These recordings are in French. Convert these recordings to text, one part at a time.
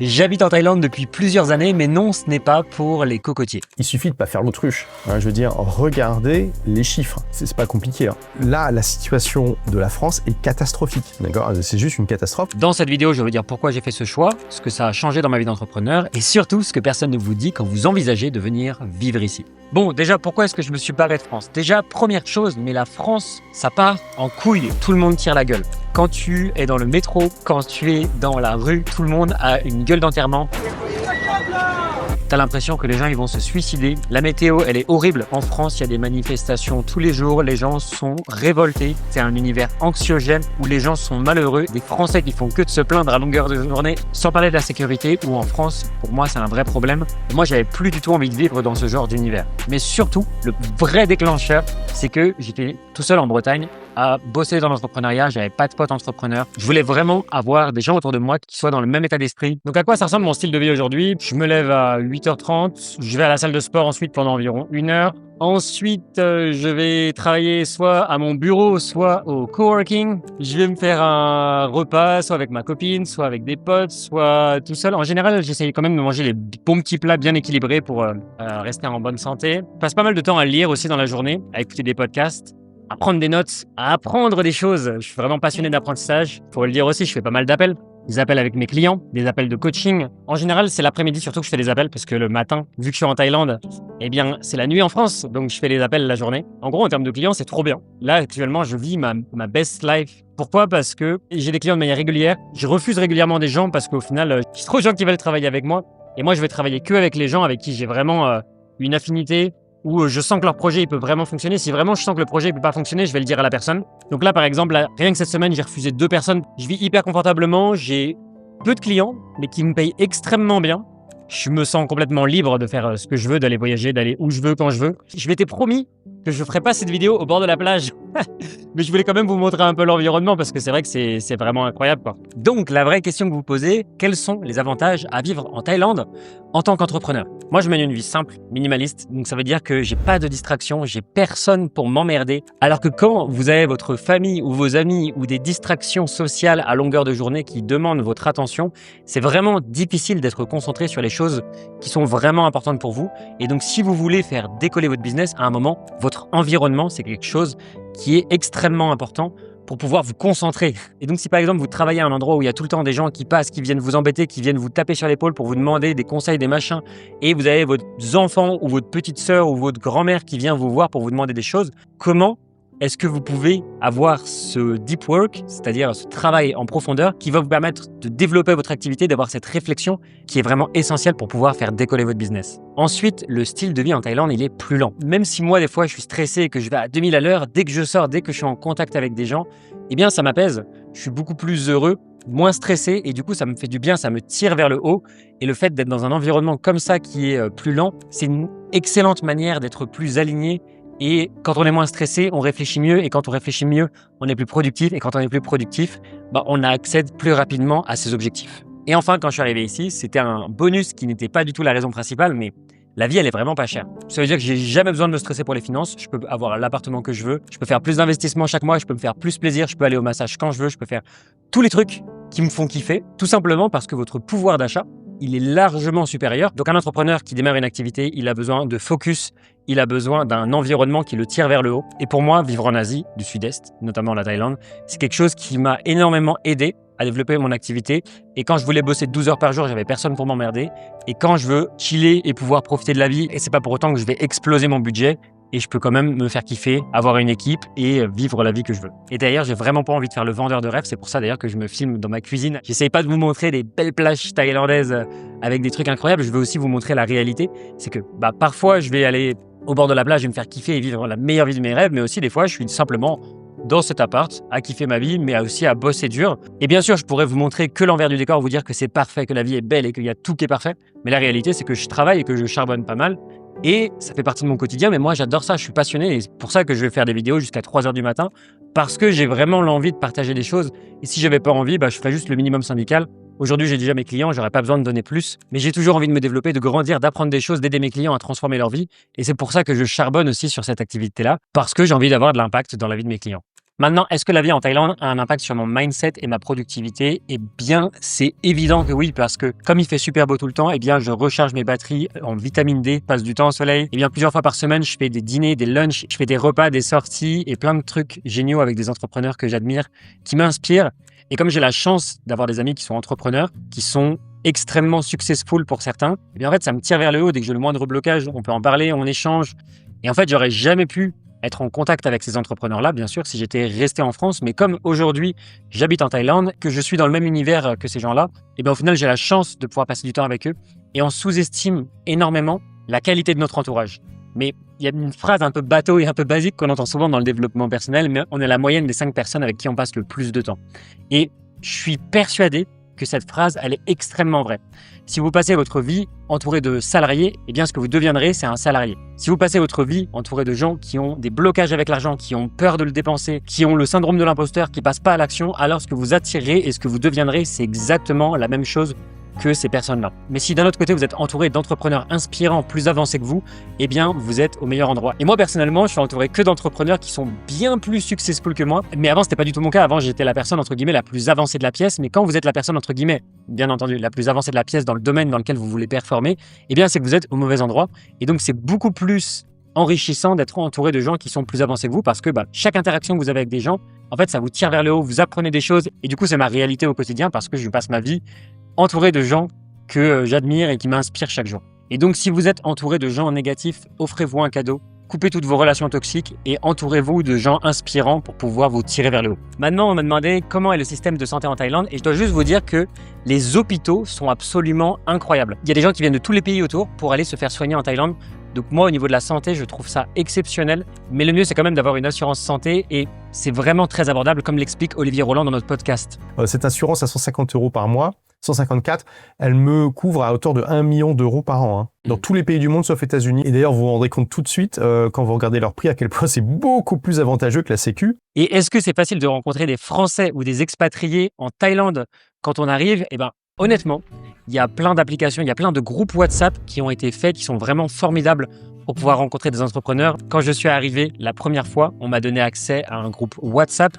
J'habite en Thaïlande depuis plusieurs années, mais non, ce n'est pas pour les cocotiers. Il suffit de pas faire l'autruche. Je veux dire, regardez les chiffres. C'est pas compliqué. Là, la situation de la France est catastrophique. D'accord ? C'est juste une catastrophe. Dans cette vidéo, je vais vous dire pourquoi j'ai fait ce choix, ce que ça a changé dans ma vie d'entrepreneur et surtout ce que personne ne vous dit quand vous envisagez de venir vivre ici. Bon, déjà, pourquoi est-ce que je me suis barré de France ? Déjà, première chose, mais la France, ça part en couille. Tout le monde tire la gueule. Quand tu es dans le métro, quand tu es dans la rue, tout le monde a une gueule d'enterrement. T'as l'impression que les gens ils vont se suicider. La météo, elle est horrible. En France, il y a des manifestations tous les jours. Les gens sont révoltés. C'est un univers anxiogène où les gens sont malheureux. Des Français qui font que de se plaindre à longueur de journée. Sans parler de la sécurité, où en France, pour moi, c'est un vrai problème. Et moi, j'avais plus du tout envie de vivre dans ce genre d'univers. Mais surtout, le vrai déclencheur, c'est que j'étais tout seul en Bretagne à bosser dans l'entrepreneuriat, j'avais pas de potes entrepreneurs. Je voulais vraiment avoir des gens autour de moi qui soient dans le même état d'esprit. Donc à quoi ça ressemble mon style de vie aujourd'hui ? Je me lève à 8h30, je vais à la salle de sport ensuite pendant environ 1 heure. Ensuite, je vais travailler soit à mon bureau, soit au coworking. Je vais me faire un repas, soit avec ma copine, soit avec des potes, soit tout seul. En général, j'essaye quand même de manger les bons petits plats bien équilibrés pour rester en bonne santé. Je passe pas mal de temps à lire aussi dans la journée, à écouter des podcasts, à prendre des notes, à apprendre des choses. Je suis vraiment passionné d'apprentissage. Faut le dire aussi, je fais pas mal d'appels. Des appels avec mes clients, des appels de coaching. En général, c'est l'après-midi surtout que je fais des appels parce que le matin, vu que je suis en Thaïlande, eh bien, c'est la nuit en France. Donc, je fais des appels la journée. En gros, en termes de clients, c'est trop bien. Là, actuellement, je vis ma best life. Pourquoi ? Parce que j'ai des clients de manière régulière. Je refuse régulièrement des gens parce qu'au final, j'ai trop de gens qui veulent travailler avec moi. Et moi, je vais travailler que avec les gens avec qui j'ai vraiment une affinité, où je sens que leur projet il peut vraiment fonctionner. Si vraiment je sens que le projet il peut pas fonctionner, je vais le dire à la personne. Donc là, par exemple, rien que cette semaine, j'ai refusé 2 personnes. Je vis hyper confortablement, j'ai peu de clients, mais qui me payent extrêmement bien. Je me sens complètement libre de faire ce que je veux, d'aller voyager, d'aller où je veux, quand je veux. Je m'étais promis que je ferais pas cette vidéo au bord de la plage. Mais je voulais quand même vous montrer un peu l'environnement parce que c'est vrai que c'est vraiment incroyable, quoi. Donc, la vraie question que vous posez, quels sont les avantages à vivre en Thaïlande en tant qu'entrepreneur ? Moi, je mène une vie simple, minimaliste. Donc, ça veut dire que j'ai pas de distraction, j'ai personne pour m'emmerder. Alors que quand vous avez votre famille ou vos amis ou des distractions sociales à longueur de journée qui demandent votre attention, c'est vraiment difficile d'être concentré sur les choses qui sont vraiment importantes pour vous. Et donc, si vous voulez faire décoller votre business, à un moment, votre environnement, c'est quelque chose qui est extrêmement important pour pouvoir vous concentrer. Et donc, si par exemple, vous travaillez à un endroit où il y a tout le temps des gens qui passent, qui viennent vous embêter, qui viennent vous taper sur l'épaule pour vous demander des conseils, des machins, et vous avez vos enfants ou votre petite sœur ou votre grand-mère qui vient vous voir pour vous demander des choses, comment est-ce que vous pouvez avoir ce deep work, c'est-à-dire ce travail en profondeur qui va vous permettre de développer votre activité, d'avoir cette réflexion qui est vraiment essentielle pour pouvoir faire décoller votre business. Ensuite, le style de vie en Thaïlande, il est plus lent. Même si moi, des fois, je suis stressé et que je vais à 2000 à l'heure, dès que je sors, dès que je suis en contact avec des gens, eh bien, ça m'apaise. Je suis beaucoup plus heureux, moins stressé et du coup, ça me fait du bien, ça me tire vers le haut. Et le fait d'être dans un environnement comme ça qui est plus lent, c'est une excellente manière d'être plus aligné. Et quand on est moins stressé, on réfléchit mieux. Et quand on réfléchit mieux, on est plus productif. Et quand on est plus productif, on accède plus rapidement à ses objectifs. Et enfin, quand je suis arrivé ici, c'était un bonus qui n'était pas du tout la raison principale, mais la vie, elle est vraiment pas chère. Ça veut dire que j'ai jamais besoin de me stresser pour les finances. Je peux avoir l'appartement que je veux. Je peux faire plus d'investissements chaque mois. Je peux me faire plus plaisir. Je peux aller au massage quand je veux. Je peux faire tous les trucs qui me font kiffer. Tout simplement parce que votre pouvoir d'achat, il est largement supérieur. Donc un entrepreneur qui démarre une activité, il a besoin de focus, il a besoin d'un environnement qui le tire vers le haut. Et pour moi, vivre en Asie du Sud-Est, notamment la Thaïlande, c'est quelque chose qui m'a énormément aidé à développer mon activité. Et quand je voulais bosser 12 heures par jour, j'avais personne pour m'emmerder. Et quand je veux chiller et pouvoir profiter de la vie, et c'est pas pour autant que je vais exploser mon budget, et je peux quand même me faire kiffer, avoir une équipe et vivre la vie que je veux. Et d'ailleurs, j'ai vraiment pas envie de faire le vendeur de rêve. C'est pour ça d'ailleurs que je me filme dans ma cuisine. J'essaye pas de vous montrer des belles plages thaïlandaises avec des trucs incroyables. Je veux aussi vous montrer la réalité. C'est que parfois, je vais aller au bord de la plage et me faire kiffer et vivre la meilleure vie de mes rêves. Mais aussi, des fois, je suis simplement dans cet appart, à kiffer ma vie, mais aussi à bosser dur. Et bien sûr, je pourrais vous montrer que l'envers du décor, vous dire que c'est parfait, que la vie est belle et qu'il y a tout qui est parfait. Mais la réalité, c'est que je travaille et que je charbonne pas mal. Et ça fait partie de mon quotidien, mais moi j'adore ça, je suis passionné et c'est pour ça que je vais faire des vidéos jusqu'à 3h du matin parce que j'ai vraiment l'envie de partager des choses et si j'avais pas envie, je ferais juste le minimum syndical. Aujourd'hui, j'ai déjà mes clients, j'aurais pas besoin de donner plus, mais j'ai toujours envie de me développer, de grandir, d'apprendre des choses, d'aider mes clients à transformer leur vie et c'est pour ça que je charbonne aussi sur cette activité-là parce que j'ai envie d'avoir de l'impact dans la vie de mes clients. Maintenant, est-ce que la vie en Thaïlande a un impact sur mon mindset et ma productivité? Eh bien, c'est évident que oui, parce que comme il fait super beau tout le temps, eh bien, je recharge mes batteries en vitamine D, passe du temps au soleil. Eh bien, plusieurs fois par semaine, je fais des dîners, des lunchs, je fais des repas, des sorties et plein de trucs géniaux avec des entrepreneurs que j'admire, qui m'inspirent. Et comme j'ai la chance d'avoir des amis qui sont entrepreneurs, qui sont extrêmement successful pour certains, eh bien, en fait, ça me tire vers le haut. Dès que j'ai le moindre blocage, on peut en parler, on échange. Et en fait, j'aurais jamais pu être en contact avec ces entrepreneurs-là, bien sûr, si j'étais resté en France. Mais comme aujourd'hui, j'habite en Thaïlande, que je suis dans le même univers que ces gens-là, et bien au final, j'ai la chance de pouvoir passer du temps avec eux. Et on sous-estime énormément la qualité de notre entourage. Mais il y a une phrase un peu bateau et un peu basique qu'on entend souvent dans le développement personnel, mais on est la moyenne des 5 personnes avec qui on passe le plus de temps. Et je suis persuadé que cette phrase, elle est extrêmement vraie. Si vous passez votre vie entouré de salariés, eh bien, ce que vous deviendrez, c'est un salarié. Si vous passez votre vie entouré de gens qui ont des blocages avec l'argent, qui ont peur de le dépenser, qui ont le syndrome de l'imposteur, qui passent pas à l'action, alors ce que vous attirerez et ce que vous deviendrez, c'est exactement la même chose que ces personnes-là. Mais si d'un autre côté, vous êtes entouré d'entrepreneurs inspirants, plus avancés que vous, eh bien, vous êtes au meilleur endroit. Et moi, personnellement, je suis entouré que d'entrepreneurs qui sont bien plus successful que moi. Mais avant, c'était pas du tout mon cas. Avant, j'étais la personne, entre guillemets, la plus avancée de la pièce. Mais quand vous êtes la personne, entre guillemets, bien entendu, la plus avancée de la pièce dans le domaine dans lequel vous voulez performer, eh bien, c'est que vous êtes au mauvais endroit. Et donc, c'est beaucoup plus enrichissant d'être entouré de gens qui sont plus avancés que vous parce que chaque interaction que vous avez avec des gens, en fait, ça vous tire vers le haut, vous apprenez des choses. Et du coup, c'est ma réalité au quotidien parce que je passe ma vie entouré de gens que j'admire et qui m'inspirent chaque jour. Et donc, si vous êtes entouré de gens négatifs, offrez-vous un cadeau, coupez toutes vos relations toxiques et entourez-vous de gens inspirants pour pouvoir vous tirer vers le haut. Maintenant, on m'a demandé comment est le système de santé en Thaïlande et je dois juste vous dire que les hôpitaux sont absolument incroyables. Il y a des gens qui viennent de tous les pays autour pour aller se faire soigner en Thaïlande. Donc moi, au niveau de la santé, je trouve ça exceptionnel. Mais le mieux, c'est quand même d'avoir une assurance santé et c'est vraiment très abordable, comme l'explique Olivier Roland dans notre podcast. Cette assurance à 150 € par mois, 154, elle me couvre à hauteur de 1 million d'euros par an, dans tous les pays du monde sauf États-Unis. Et d'ailleurs, vous vous rendrez compte tout de suite, quand vous regardez leur prix, à quel point c'est beaucoup plus avantageux que la Sécu. Et est-ce que c'est facile de rencontrer des Français ou des expatriés en Thaïlande quand on arrive? Eh bien, honnêtement, il y a plein d'applications, il y a plein de groupes WhatsApp qui ont été faits, qui sont vraiment formidables pour pouvoir rencontrer des entrepreneurs. Quand je suis arrivé la première fois, on m'a donné accès à un groupe WhatsApp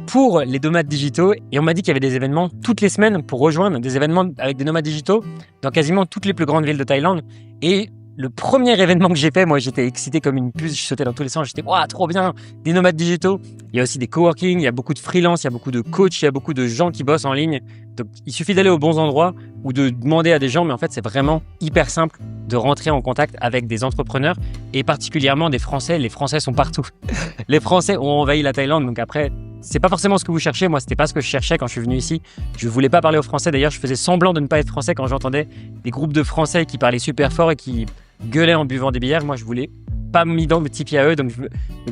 pour les nomades digitaux et on m'a dit qu'il y avait des événements toutes les semaines pour rejoindre des événements avec des nomades digitaux dans quasiment toutes les plus grandes villes de Thaïlande. Et le premier événement que j'ai fait, moi j'étais excité comme une puce, je sautais dans tous les sens, j'étais waouh, trop bien, des nomades digitaux. Il y a aussi des coworking, il y a beaucoup de freelance, il y a beaucoup de coachs, il y a beaucoup de gens qui bossent en ligne. Donc il suffit d'aller aux bons endroits ou de demander à des gens, mais en fait c'est vraiment hyper simple de rentrer en contact avec des entrepreneurs et particulièrement des Français. Les Français sont partout. Les Français ont envahi la Thaïlande, donc après c'est pas forcément ce que vous cherchez. Moi, c'était pas ce que je cherchais quand je suis venu ici. Je voulais pas parler aux Français. D'ailleurs, je faisais semblant de ne pas être français quand j'entendais des groupes de Français qui parlaient super fort et qui gueulaient en buvant des bières. Moi, je voulais pas m'identifier à eux, donc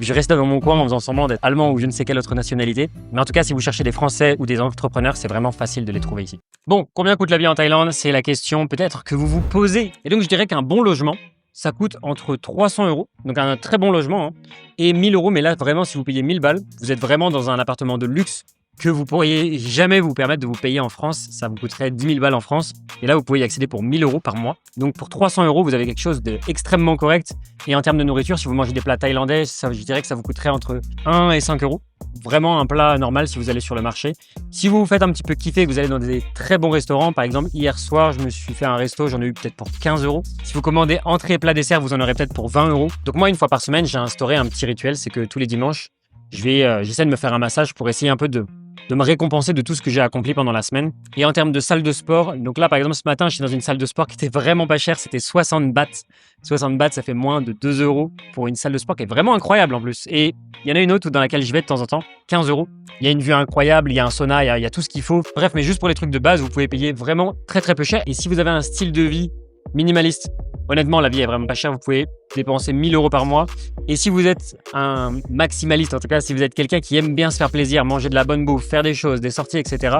je restais dans mon coin en faisant semblant d'être allemand ou je ne sais quelle autre nationalité. Mais en tout cas, si vous cherchez des Français ou des entrepreneurs, c'est vraiment facile de les trouver ici. Bon, combien coûte la vie en Thaïlande? C'est la question peut-être que vous vous posez. Et donc, je dirais qu'un bon logement, ça coûte entre 300 €, donc un très bon logement, et 1000 €. Mais là, vraiment, si vous payez 1000 balles, vous êtes vraiment dans un appartement de luxe que vous pourriez jamais vous permettre de vous payer en France. Ça vous coûterait 10 000 balles en France. Et là, vous pouvez y accéder pour 1000 € par mois. Donc, pour 300 €, vous avez quelque chose d'extrêmement correct. Et en termes de nourriture, si vous mangez des plats thaïlandais, je dirais que ça vous coûterait entre 1 et 5 €. Vraiment un plat normal si vous allez sur le marché. Si vous vous faites un petit peu kiffer, vous allez dans des très bons restaurants. Par exemple, hier soir, je me suis fait un resto, j'en ai eu peut-être pour 15 €. Si vous commandez entrée, plat, dessert, vous en aurez peut-être pour 20 €. Donc moi, une fois par semaine, j'ai instauré un petit rituel, c'est que tous les dimanches, j'essaie de me faire un massage pour essayer un peu de me récompenser de tout ce que j'ai accompli pendant la semaine. Et en termes de salle de sport, donc là, par exemple, ce matin, je suis dans une salle de sport qui était vraiment pas chère, c'était 60 bahts. 60 bahts, ça fait moins de 2 € pour une salle de sport qui est vraiment incroyable en plus. Et il y en a une autre dans laquelle je vais de temps en temps, 15 €. Il y a une vue incroyable, il y a un sauna, il y a tout ce qu'il faut. Bref, mais juste pour les trucs de base, vous pouvez payer vraiment très très peu cher. Et si vous avez un style de vie minimaliste, honnêtement, la vie est vraiment pas chère, vous pouvez dépenser 1000 € par mois. Et si vous êtes un maximaliste, en tout cas, si vous êtes quelqu'un qui aime bien se faire plaisir, manger de la bonne bouffe, faire des choses, des sorties, etc.,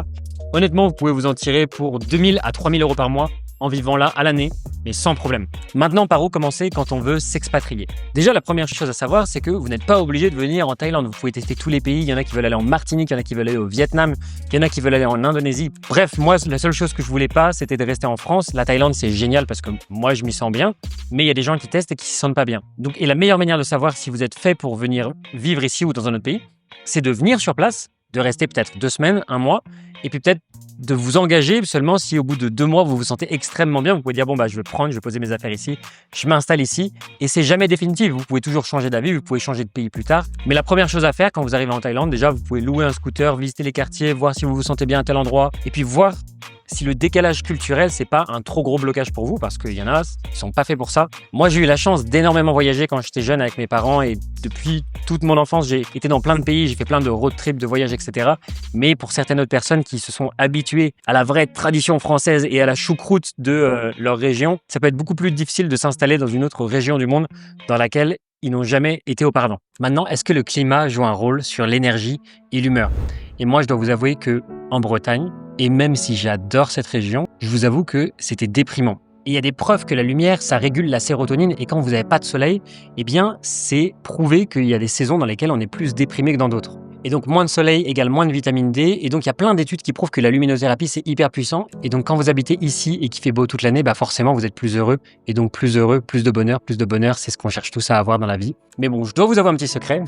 honnêtement, vous pouvez vous en tirer pour 2000 à 3000 € par mois en vivant là à l'année, mais sans problème. Maintenant, par où commencer quand on veut s'expatrier? Déjà, la première chose à savoir, c'est que vous n'êtes pas obligé de venir en Thaïlande. Vous pouvez tester tous les pays. Il y en a qui veulent aller en Martinique, il y en a qui veulent aller au Vietnam, il y en a qui veulent aller en Indonésie. Bref, moi, la seule chose que je voulais pas, c'était de rester en France. La Thaïlande, c'est génial parce que moi, je m'y sens bien, mais il y a des gens qui testent et qui s'y sentent pas bien. Donc, et la meilleure manière de savoir si vous êtes fait pour venir vivre ici ou dans un autre pays, c'est de venir sur place, de rester peut-être 2 semaines, 1 mois, et puis peut-être de vous engager seulement si au bout de 2 mois, vous vous sentez extrêmement bien. Vous pouvez dire, bon, je vais poser mes affaires ici, je m'installe ici, et c'est jamais définitif. Vous pouvez toujours changer d'avis, vous pouvez changer de pays plus tard. Mais la première chose à faire quand vous arrivez en Thaïlande, déjà, vous pouvez louer un scooter, visiter les quartiers, voir si vous vous sentez bien à tel endroit, et puis voir si le décalage culturel, c'est pas un trop gros blocage pour vous, parce qu'il y en a qui sont pas faits pour ça. Moi, j'ai eu la chance d'énormément voyager quand j'étais jeune avec mes parents, et depuis toute mon enfance, j'ai été dans plein de pays, j'ai fait plein de road trips, de voyages, etc. Mais pour certaines autres personnes qui se sont habituées à la vraie tradition française et à la choucroute de leur région, ça peut être beaucoup plus difficile de s'installer dans une autre région du monde dans laquelle ils n'ont jamais été auparavant. Maintenant, est-ce que le climat joue un rôle sur l'énergie et l'humeur? Et moi, je dois vous avouer que en Bretagne, et même si j'adore cette région, je vous avoue que c'était déprimant. Et il y a des preuves que la lumière, ça régule la sérotonine, et quand vous n'avez pas de soleil, eh bien, c'est prouvé qu'il y a des saisons dans lesquelles on est plus déprimé que dans d'autres. Et donc, moins de soleil égale moins de vitamine D, et donc il y a plein d'études qui prouvent que la luminothérapie, c'est hyper puissant. Et donc, quand vous habitez ici et qu'il fait beau toute l'année, forcément, vous êtes plus heureux, et donc plus heureux, plus de bonheur, c'est ce qu'on cherche tous à avoir dans la vie. Mais bon, je dois vous avouer un petit secret.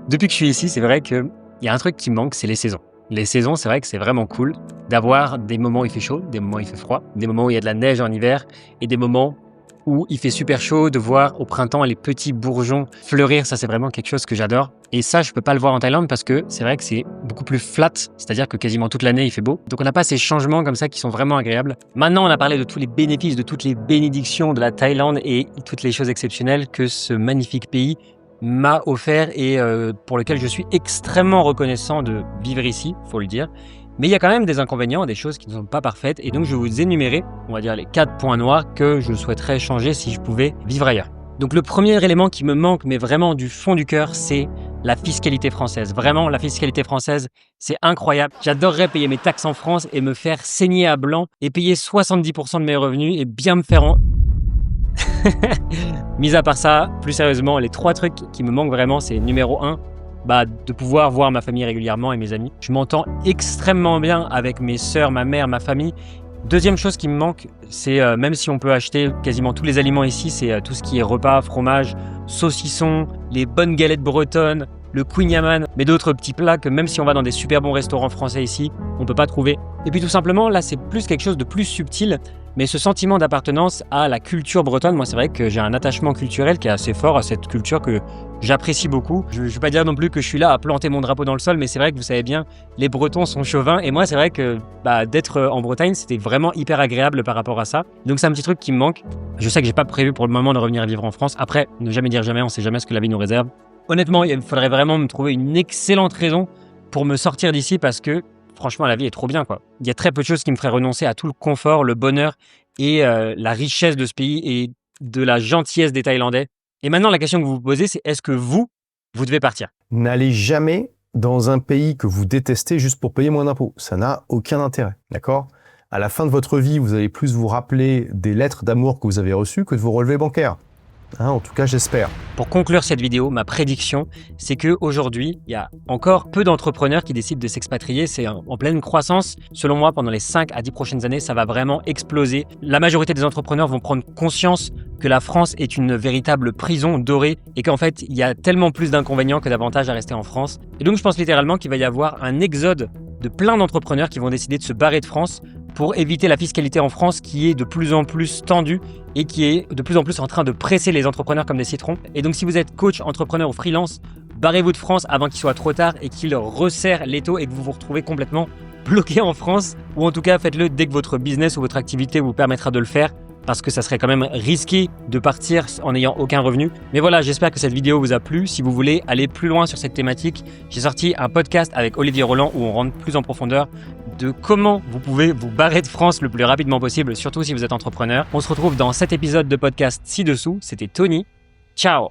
Depuis que je suis ici, c'est vrai qu'il y a un truc qui me manque, c'est les saisons. Les saisons, c'est vrai que c'est vraiment cool d'avoir des moments où il fait chaud, des moments où il fait froid, des moments où il y a de la neige en hiver et des moments où il fait super chaud, de voir au printemps les petits bourgeons fleurir. Ça, c'est vraiment quelque chose que j'adore. Et ça, je peux pas le voir en Thaïlande parce que c'est vrai que c'est beaucoup plus flat, c'est-à-dire que quasiment toute l'année, il fait beau. Donc, on n'a pas ces changements comme ça qui sont vraiment agréables. Maintenant, on a parlé de tous les bénéfices, de toutes les bénédictions de la Thaïlande et toutes les choses exceptionnelles que ce magnifique pays m'a offert et pour lequel je suis extrêmement reconnaissant de vivre ici, faut le dire. Mais il y a quand même des inconvénients, des choses qui ne sont pas parfaites. Et donc, je vais vous énumérer, on va dire, les 4 points noirs que je souhaiterais changer si je pouvais vivre ailleurs. Donc, le premier élément qui me manque, mais vraiment du fond du cœur, c'est la fiscalité française. Vraiment, la fiscalité française, c'est incroyable. J'adorerais payer mes taxes en France et me faire saigner à blanc et payer 70% de mes revenus et bien me faire Mis à part ça, plus sérieusement, les 3 trucs qui me manquent vraiment, c'est numéro 1, de pouvoir voir ma famille régulièrement et mes amis. Je m'entends extrêmement bien avec mes sœurs, ma mère, ma famille. Deuxième chose qui me manque, c'est même si on peut acheter quasiment tous les aliments ici, c'est tout ce qui est repas, fromage, saucisson, les bonnes galettes bretonnes, le kouign-amann, mais d'autres petits plats que même si on va dans des super bons restaurants français ici, on peut pas trouver. Et puis tout simplement, là, c'est plus quelque chose de plus subtil, mais ce sentiment d'appartenance à la culture bretonne, moi c'est vrai que j'ai un attachement culturel qui est assez fort à cette culture que j'apprécie beaucoup. Je ne vais pas dire non plus que je suis là à planter mon drapeau dans le sol, mais c'est vrai que vous savez bien, les Bretons sont chauvins, et moi c'est vrai que d'être en Bretagne, c'était vraiment hyper agréable par rapport à ça. Donc c'est un petit truc qui me manque. Je sais que j'ai pas prévu pour le moment de revenir vivre en France. Après, ne jamais dire jamais, on sait jamais ce que la vie nous réserve. Honnêtement, il faudrait vraiment me trouver une excellente raison pour me sortir d'ici parce que franchement, la vie est trop bien, quoi. Il y a très peu de choses qui me feraient renoncer à tout le confort, le bonheur et la richesse de ce pays et de la gentillesse des Thaïlandais. Et maintenant, la question que vous vous posez, c'est est-ce que vous devez partir? N'allez jamais dans un pays que vous détestez juste pour payer moins d'impôts. Ça n'a aucun intérêt, d'accord? À la fin de votre vie, vous allez plus vous rappeler des lettres d'amour que vous avez reçues que de vos relevés bancaires. En tout cas, j'espère. Pour conclure cette vidéo, ma prédiction, c'est qu'aujourd'hui, il y a encore peu d'entrepreneurs qui décident de s'expatrier. C'est en pleine croissance. Selon moi, pendant les 5 à 10 prochaines années, ça va vraiment exploser. La majorité des entrepreneurs vont prendre conscience que la France est une véritable prison dorée et qu'en fait, il y a tellement plus d'inconvénients que d'avantages à rester en France. Et donc, je pense littéralement qu'il va y avoir un exode de plein d'entrepreneurs qui vont décider de se barrer de France pour éviter la fiscalité en France qui est de plus en plus tendue et qui est de plus en plus en train de presser les entrepreneurs comme des citrons. Et donc si vous êtes coach, entrepreneur ou freelance, barrez-vous de France avant qu'il soit trop tard et qu'il resserre l'étau et que vous vous retrouvez complètement bloqué en France. Ou en tout cas, faites-le dès que votre business ou votre activité vous permettra de le faire, parce que ça serait quand même risqué de partir en n'ayant aucun revenu. Mais voilà, j'espère que cette vidéo vous a plu. Si vous voulez aller plus loin sur cette thématique, j'ai sorti un podcast avec Olivier Roland où on rentre plus en profondeur de comment vous pouvez vous barrer de France le plus rapidement possible, surtout si vous êtes entrepreneur. On se retrouve dans cet épisode de podcast ci-dessous. C'était Tony. Ciao!